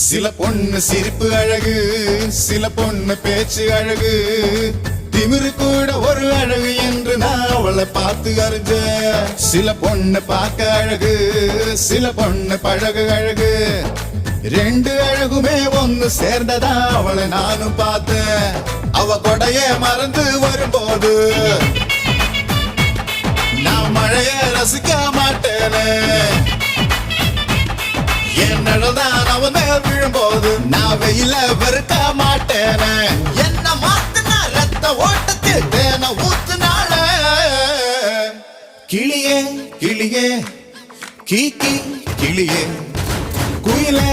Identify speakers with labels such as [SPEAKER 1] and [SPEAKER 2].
[SPEAKER 1] சில பொண்ணு சிரிப்பு அழகு, சில பொண்ணு பேச்சு அழகு, திமிரு கூட ஒரு அழகு என்று நான் அவளை பார்த்து அறிஞ்ச. சில பொண்ணு பார்க்க அழகு, சில பொண்ணு பழகு அழகு, ரெண்டு அழகுமே ஒன்னு சேர்ந்ததா அவளை நானும் பார்த்தேன். அவ கொடைய மறந்து வரும்போது நான் மழைய ரசிக்க மாட்டேனே. என் நடதான் அவன் மேல் விழும்போது நான் வெயில வெறுக்க மாட்டேனே. என்ன மாத்துனா ரத்த ஓட்டத்தில் தேன ஊத்துனால. கிளியே கிளியே கீ கீ கிளியே குயிலே